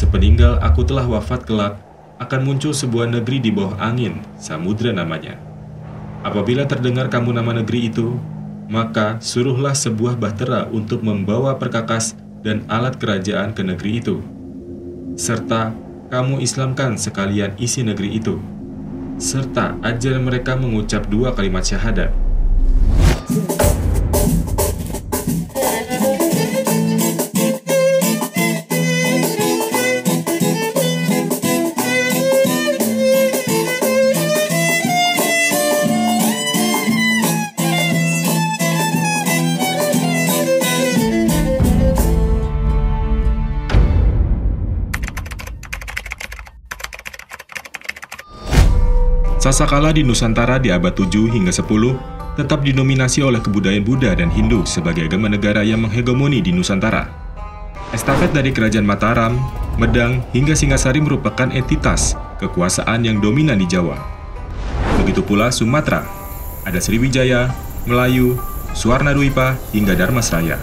sepeninggal aku telah wafat kelak, akan muncul sebuah negeri di bawah angin, samudra namanya. Apabila terdengar kamu nama negeri itu, maka suruhlah sebuah bahtera untuk membawa perkakas dan alat kerajaan ke negeri itu. Serta kamu Islamkan sekalian isi negeri itu. Serta ajar mereka mengucap 2 kalimat syahadat. Sasakala di Nusantara di abad 7 hingga 10 tetap didominasi oleh kebudayaan Buddha dan Hindu sebagai agama negara yang menghegemoni di Nusantara. Estafet dari Kerajaan Mataram, Medang, hingga Singasari merupakan entitas kekuasaan yang dominan di Jawa. Begitu pula Sumatera, ada Sriwijaya, Melayu, Suwarnadwipa, hingga Dharmasraya.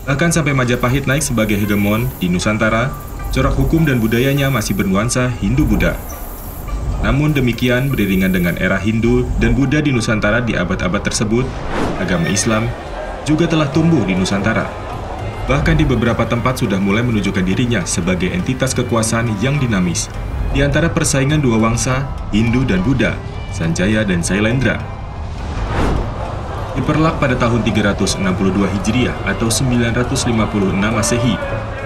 Bahkan sampai Majapahit naik sebagai hegemon di Nusantara, corak hukum dan budayanya masih bernuansa Hindu-Buddha. Namun demikian, beriringan dengan era Hindu dan Buddha di Nusantara di abad-abad tersebut, agama Islam juga telah tumbuh di Nusantara. Bahkan di beberapa tempat sudah mulai menunjukkan dirinya sebagai entitas kekuasaan yang dinamis, di antara persaingan dua wangsa, Hindu dan Buddha, Sanjaya dan Sailendra. Diperlak pada tahun 362 Hijriah atau 956 Masehi,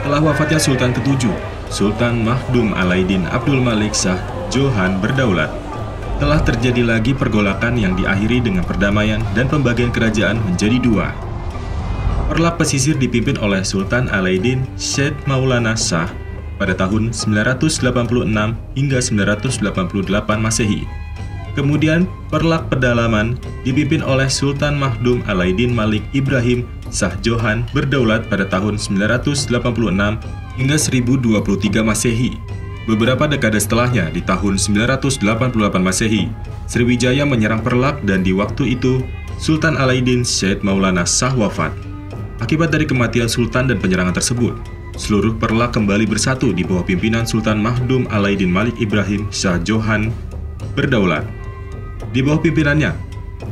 telah wafatnya Sultan ke-7, Sultan Mahdum Alaiddin Abdul Malik Shah Johan berdaulat. Telah terjadi lagi pergolakan yang diakhiri dengan perdamaian dan pembagian kerajaan menjadi 2. Perlak pesisir dipimpin oleh Sultan Alaiddin Syed Maulana Shah pada tahun 986 hingga 988 Masehi. Kemudian Perlak pedalaman dipimpin oleh Sultan Mahdum Alaiddin Malik Ibrahim Shah Johan berdaulat pada tahun 986 hingga 1023 Masehi. Beberapa dekade setelahnya, di tahun 988 Masehi, Sriwijaya menyerang Perlak dan di waktu itu, Sultan Alaiddin Syed Maulana Shah wafat. Akibat dari kematian Sultan dan penyerangan tersebut, seluruh Perlak kembali bersatu di bawah pimpinan Sultan Mahdum Alaiddin Malik Ibrahim Shah Johan berdaulat. Di bawah pimpinannya,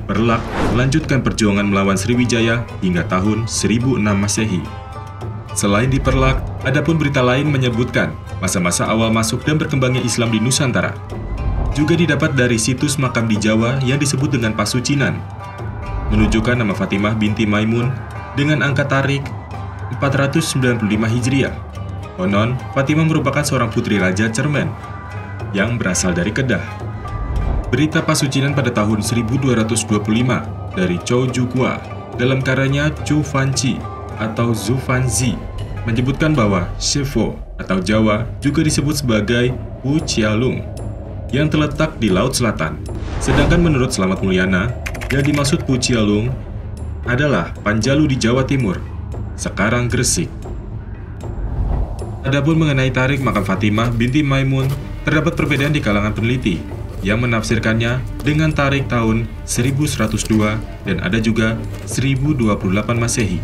Perlak melanjutkan perjuangan melawan Sriwijaya hingga tahun 1006 Masehi. Selain di Perlak, adapun berita lain menyebutkan masa-masa awal masuk dan berkembangnya Islam di Nusantara. Juga didapat dari situs makam di Jawa yang disebut dengan Pasucinan, menunjukkan nama Fatimah binti Maimun dengan angka tarik 495 Hijriah. Konon, Fatimah merupakan seorang putri Raja Cermen yang berasal dari Kedah. Berita Pasucinan pada tahun 1225 dari Chow Jukwa dalam karyanya Chu Fanci atau Zufanzi menyebutkan bahwa Shevo atau Jawa juga disebut sebagai Pu Chialung yang terletak di Laut Selatan. Sedangkan menurut Slamet Mulyana, yang dimaksud Pu Chialung adalah Panjalu di Jawa Timur, sekarang Gresik. Adapun mengenai tarik makam Fatimah binti Maimun, terdapat perbedaan di kalangan peneliti yang menafsirkannya dengan tarik tahun 1102 dan ada juga 1028 Masehi.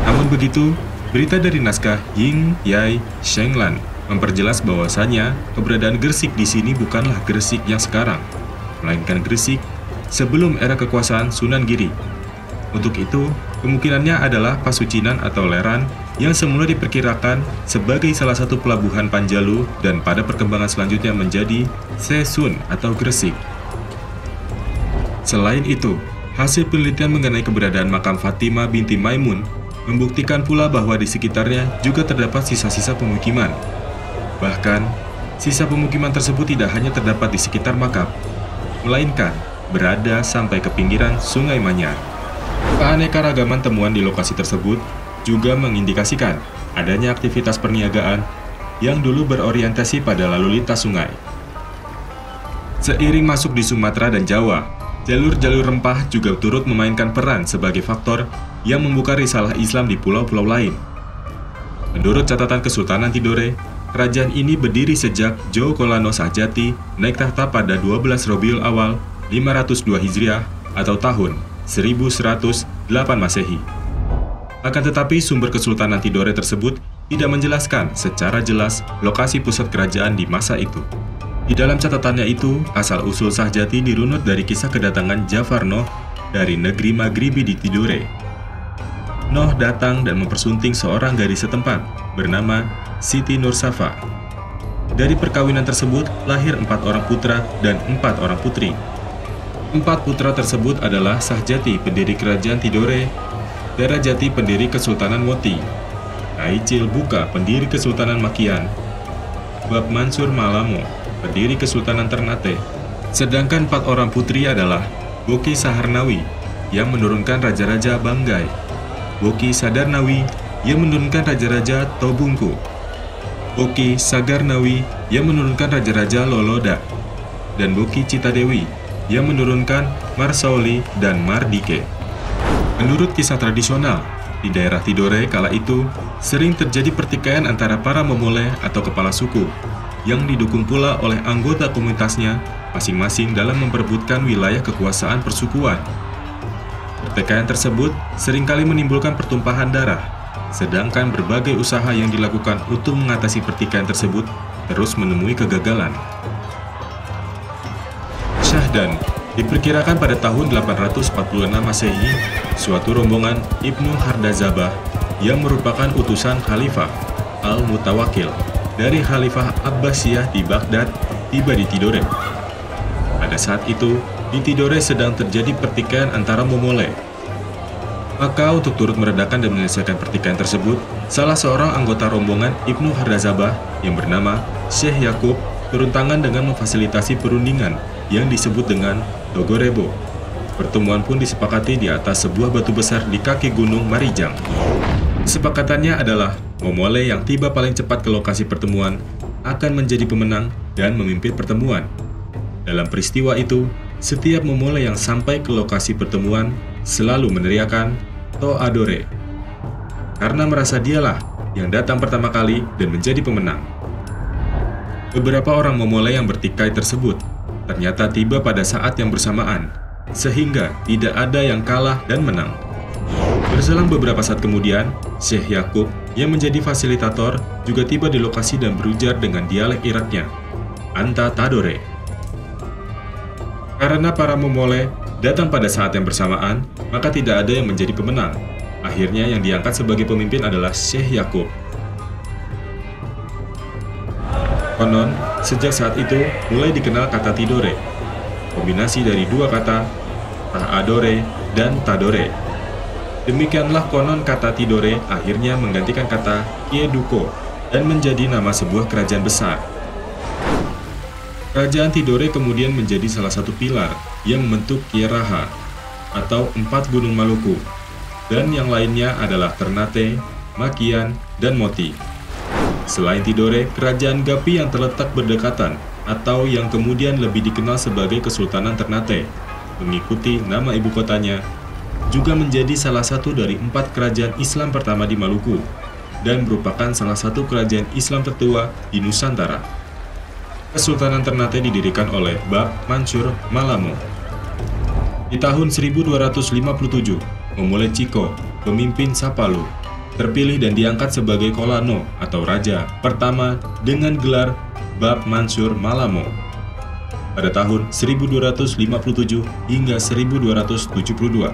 Namun begitu, berita dari naskah Ying Yai Shenglan memperjelas bahwasannya keberadaan Gresik di sini bukanlah Gresik yang sekarang, melainkan Gresik sebelum era kekuasaan Sunan Giri. Untuk itu, kemungkinannya adalah Pasucinan atau Leran yang semula diperkirakan sebagai salah satu pelabuhan Panjalu dan pada perkembangan selanjutnya menjadi Sesun atau Gresik. Selain itu, hasil penelitian mengenai keberadaan makam Fatimah binti Maimun membuktikan pula bahwa di sekitarnya juga terdapat sisa-sisa pemukiman. Bahkan, sisa pemukiman tersebut tidak hanya terdapat di sekitar makam, melainkan berada sampai ke pinggiran Sungai Manyar. Keanekaragaman temuan di lokasi tersebut juga mengindikasikan adanya aktivitas perniagaan yang dulu berorientasi pada lalu lintas sungai. Seiring masuk di Sumatera dan Jawa, jalur-jalur rempah juga turut memainkan peran sebagai faktor yang membuka risalah Islam di pulau-pulau lain. Menurut catatan Kesultanan Tidore, kerajaan ini berdiri sejak Jokolano Sahjati naik tahta pada 12 Rabiul Awal 502 Hijriah atau tahun 1108 Masehi. Akan tetapi sumber Kesultanan Tidore tersebut tidak menjelaskan secara jelas lokasi pusat kerajaan di masa itu. Di dalam catatannya itu, asal-usul Sahjati dirunut dari kisah kedatangan Jafar Noh dari negeri Maghribi di Tidore. Noh datang dan mempersunting seorang gadis setempat bernama Siti Nursafa. Dari perkawinan tersebut lahir 4 orang putra dan 4 orang putri. 4 putra tersebut adalah Sahjati, pendiri kerajaan Tidore, Darajati, pendiri Kesultanan Moti, Aicil Buka, pendiri Kesultanan Makian, Bab Mansur Malamo, pendiri Kesultanan Ternate. Sedangkan 4 orang putri adalah Boki Saharnawi yang menurunkan Raja-Raja Banggai, Boki Sadarnawi yang menurunkan Raja-Raja Tobungku, Boki Sagarnawi yang menurunkan Raja-Raja Loloda, dan Boki Citadewi yang menurunkan Marsauli dan Mardike. Menurut kisah tradisional, di daerah Tidore kala itu sering terjadi pertikaian antara para memoleh atau kepala suku yang didukung pula oleh anggota komunitasnya masing-masing dalam memperebutkan wilayah kekuasaan persukuan. Pertikaian tersebut seringkali menimbulkan pertumpahan darah, sedangkan berbagai usaha yang dilakukan untuk mengatasi pertikaian tersebut terus menemui kegagalan. Syahdan diperkirakan pada tahun 846 Masehi, suatu rombongan Ibnu Hardazabah yang merupakan utusan Khalifah Al-Mutawakil dari Khalifah Abbasiyah di Baghdad tiba di Tidore. Pada saat itu, di Tidore sedang terjadi pertikaian antara memoleh. Maka untuk turut meredakan dan menyelesaikan pertikaian tersebut, salah seorang anggota rombongan Ibnu Hardazabah yang bernama Syekh Yakub turun tangan dengan memfasilitasi perundingan yang disebut dengan Togorebo. Pertemuan pun disepakati di atas sebuah batu besar di kaki Gunung Marijang. Kesepakatannya adalah memoleh yang tiba paling cepat ke lokasi pertemuan akan menjadi pemenang dan memimpin pertemuan. Dalam peristiwa itu, setiap memoleh yang sampai ke lokasi pertemuan selalu meneriakan To Adore, karena merasa dialah yang datang pertama kali dan menjadi pemenang. Beberapa orang memoleh yang bertikai tersebut ternyata tiba pada saat yang bersamaan, sehingga tidak ada yang kalah dan menang. Berselang beberapa saat kemudian, Syekh Yakub yang menjadi fasilitator juga tiba di lokasi dan berujar dengan dialek Iraknya, Anta Tadore. Karena para memoleh datang pada saat yang bersamaan, maka tidak ada yang menjadi pemenang. Akhirnya yang diangkat sebagai pemimpin adalah Syekh Yakub. Konon, sejak saat itu mulai dikenal kata Tidore, kombinasi dari dua kata, Ta'adore dan Tadore. Demikianlah konon kata Tidore akhirnya menggantikan kata Kieduko dan menjadi nama sebuah kerajaan besar. Kerajaan Tidore kemudian menjadi salah satu pilar yang membentuk Kieraha atau 4 gunung Maluku, dan yang lainnya adalah Ternate, Makian, dan Moti. Selain Tidore, kerajaan Gapi yang terletak berdekatan atau yang kemudian lebih dikenal sebagai Kesultanan Ternate, mengikuti nama ibu kotanya, juga menjadi salah satu dari 4 kerajaan Islam pertama di Maluku dan merupakan salah satu kerajaan Islam tertua di Nusantara. Kesultanan Ternate didirikan oleh Bab Mansur Malamo. Di tahun 1257, Memoleh Ciko, pemimpin Sapalu, terpilih dan diangkat sebagai Kolano atau raja pertama dengan gelar Bab Mansur Malamo pada tahun 1257 hingga 1272.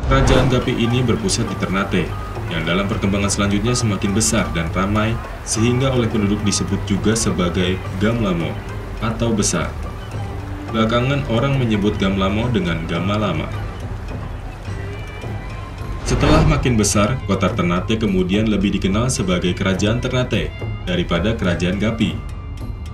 Kerajaan Gapi ini berpusat di Ternate, yang dalam perkembangan selanjutnya semakin besar dan ramai sehingga oleh penduduk disebut juga sebagai Gamlamo atau besar. Belakangan orang menyebut Gamlamo dengan Gamalama. Setelah makin besar, kota Ternate kemudian lebih dikenal sebagai Kerajaan Ternate daripada Kerajaan Gapi.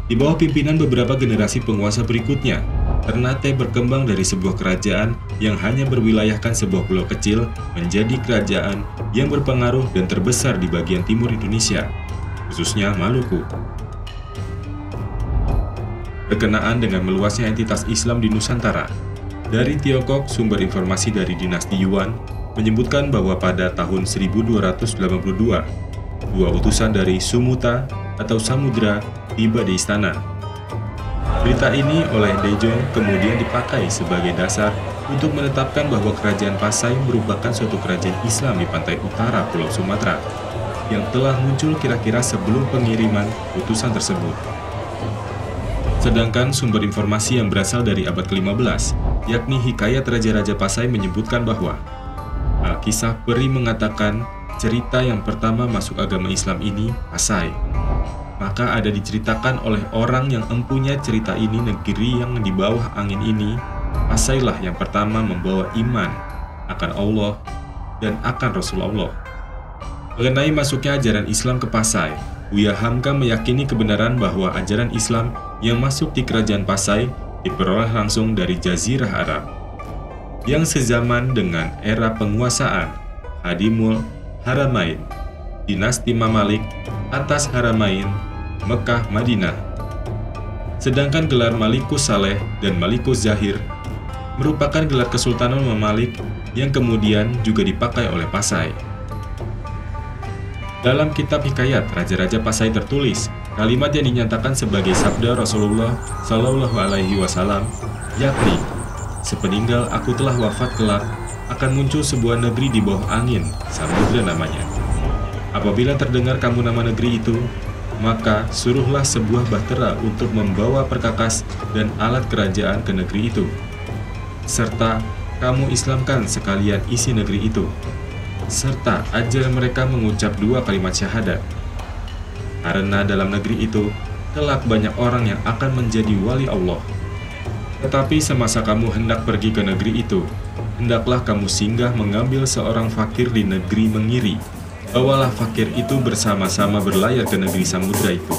Di bawah pimpinan beberapa generasi penguasa berikutnya, Ternate berkembang dari sebuah kerajaan yang hanya berwilayahkan sebuah pulau kecil menjadi kerajaan yang berpengaruh dan terbesar di bagian timur Indonesia, khususnya Maluku. Berkenaan dengan meluasnya entitas Islam di Nusantara, dari Tiongkok sumber informasi dari dinasti Yuan menyebutkan bahwa pada tahun 1282, 2 utusan dari Sumuta atau Samudra tiba di istana. Berita ini oleh Dejong kemudian dipakai sebagai dasar untuk menetapkan bahwa Kerajaan Pasai merupakan suatu kerajaan Islam di pantai utara Pulau Sumatera yang telah muncul kira-kira sebelum pengiriman utusan tersebut. Sedangkan sumber informasi yang berasal dari abad ke-15, yakni Hikayat Raja-Raja Pasai menyebutkan bahwa Alkisah Peri mengatakan cerita yang pertama masuk agama Islam ini Pasai. Maka ada diceritakan oleh orang yang empunya cerita ini, negeri yang di bawah angin ini, Pasailah yang pertama membawa iman akan Allah dan akan Rasulullah. Mengenai masuknya ajaran Islam ke Pasai, Buya Hamka meyakini kebenaran bahwa ajaran Islam yang masuk di kerajaan Pasai diperoleh langsung dari Jazirah Arab, yang sezaman dengan era penguasaan Hadimul Haramain, dinasti Mamalik atas Haramain, Mekah, Madinah. Sedangkan gelar Malikus Saleh dan Malikus Zahir merupakan gelar Kesultanan Mamalik yang kemudian juga dipakai oleh Pasai. Dalam kitab Hikayat Raja-Raja Pasai tertulis kalimat yang dinyatakan sebagai sabda Rasulullah Shallallahu Alaihi Wasallam, yakni, "Sepeninggal aku telah wafat kelak, akan muncul sebuah negeri di bawah angin, samudra namanya. Apabila terdengar kamu nama negeri itu, maka suruhlah sebuah bahtera untuk membawa perkakas dan alat kerajaan ke negeri itu, serta kamu Islamkan sekalian isi negeri itu, serta ajar mereka mengucap 2 kalimat syahadat. Karena dalam negeri itu, kelak banyak orang yang akan menjadi wali Allah. Tetapi semasa kamu hendak pergi ke negeri itu, hendaklah kamu singgah mengambil seorang fakir di negeri Mengiri. Bawalah fakir itu bersama-sama berlayar ke negeri samudra itu."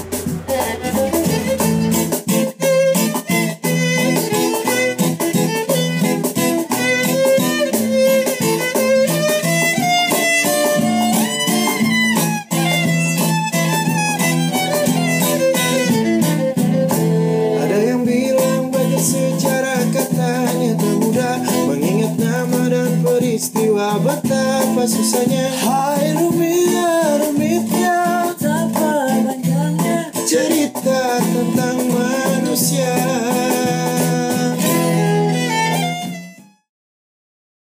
Peristiwa betapa susahnya, hai rumitnya, betapa panjangnya cerita tentang manusia.